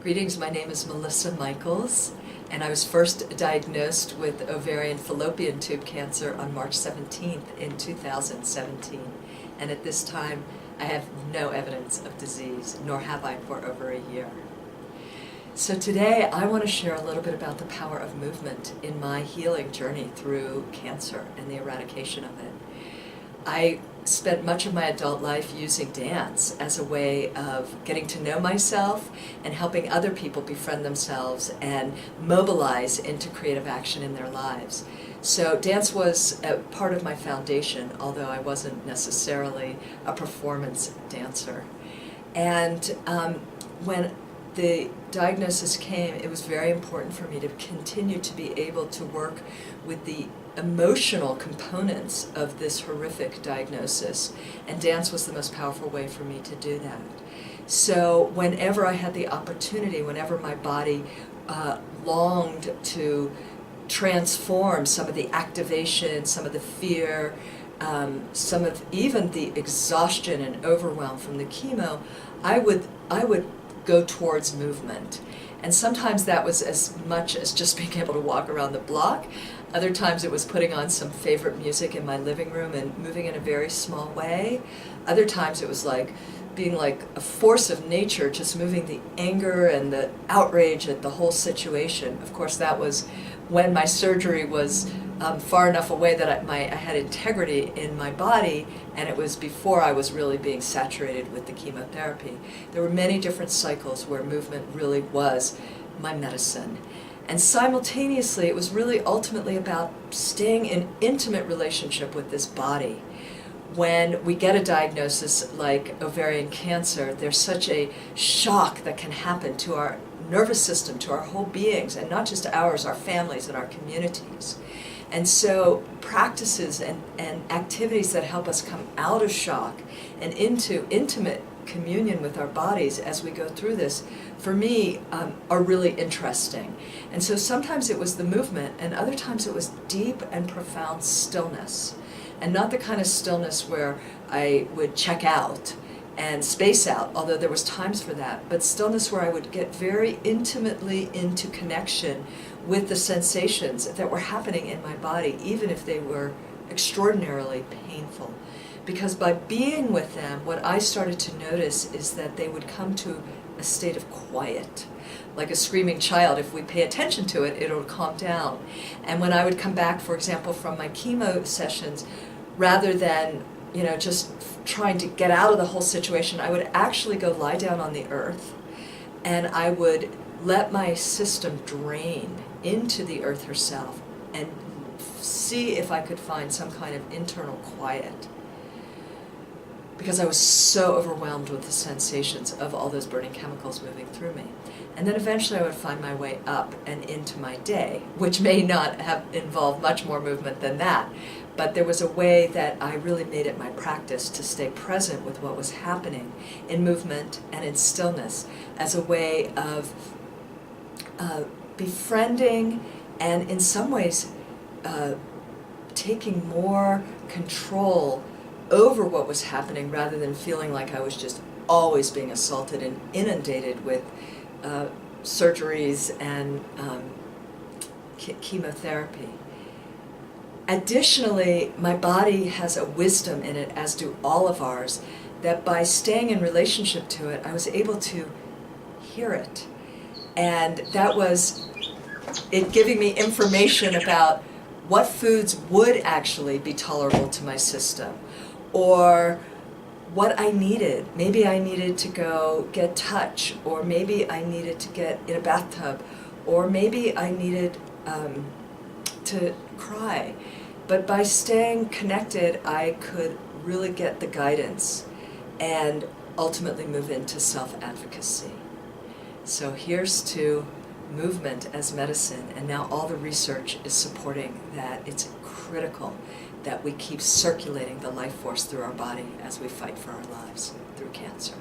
Greetings, my name is Melissa Michaels, and I was first diagnosed with ovarian fallopian tube cancer on March 17th in 2017. And at this time, I have no evidence of disease, nor have I for over a year. So today, I want to share a little bit about the power of movement in my healing journey through cancer and the eradication of it. I spent much of my adult life using dance as a way of getting to know myself and helping other people befriend themselves and mobilize into creative action in their lives. So dance was a part of my foundation, although I wasn't necessarily a performance dancer. And when the diagnosis came, it was very important for me to continue to be able to work with the emotional components of this horrific diagnosis, and dance was the most powerful way for me to do that. So whenever I had the opportunity, whenever my body longed to transform some of the activation, some of the fear, some of even the exhaustion and overwhelm from the chemo, I would go towards movement. And sometimes that was as much as just being able to walk around the block. Other times it was putting on some favorite music in my living room and moving in a very small way. Other times it was like being like a force of nature, just moving the anger and the outrage at the whole situation. Of course, that was when my surgery was far enough away that I had integrity in my body, and it was before I was really being saturated with the chemotherapy. There were many different cycles where movement really was my medicine. And simultaneously, it was really ultimately about staying in intimate relationship with this body. When we get a diagnosis like ovarian cancer, there's such a shock that can happen to our nervous system, to our whole beings, and not just ours, our families and our communities. And so practices and activities that help us come out of shock and into intimate communion with our bodies as we go through this, for me, are really interesting. And so sometimes it was the movement, and other times it was deep and profound stillness. And not the kind of stillness where I would check out and space out, although there was times for that, but stillness where I would get very intimately into connection with the sensations that were happening in my body, even if they were extraordinarily painful. Because by being with them, what I started to notice is that they would come to a state of quiet. Like a screaming child, if we pay attention to it, it'll calm down. And when I would come back, for example, from my chemo sessions, rather than just trying to get out of the whole situation, I would actually go lie down on the earth, and I would let my system drain into the earth herself and see if I could find some kind of internal quiet. Because I was so overwhelmed with the sensations of all those burning chemicals moving through me. And then eventually I would find my way up and into my day, which may not have involved much more movement than that. But there was a way that I really made it my practice to stay present with what was happening in movement and in stillness as a way of befriending and in some ways taking more control over what was happening rather than feeling like I was just always being assaulted and inundated with surgeries and chemotherapy. Additionally, my body has a wisdom in it, as do all of ours, that by staying in relationship to it, I was able to hear it. And that was it giving me information about what foods would actually be tolerable to my system, or what I needed. Maybe I needed to go get touch, or maybe I needed to get in a bathtub, or maybe I needed to cry. But by staying connected, I could really get the guidance and ultimately move into self-advocacy. So here's to movement as medicine, and now all the research is supporting that it's critical that we keep circulating the life force through our body as we fight for our lives through cancer.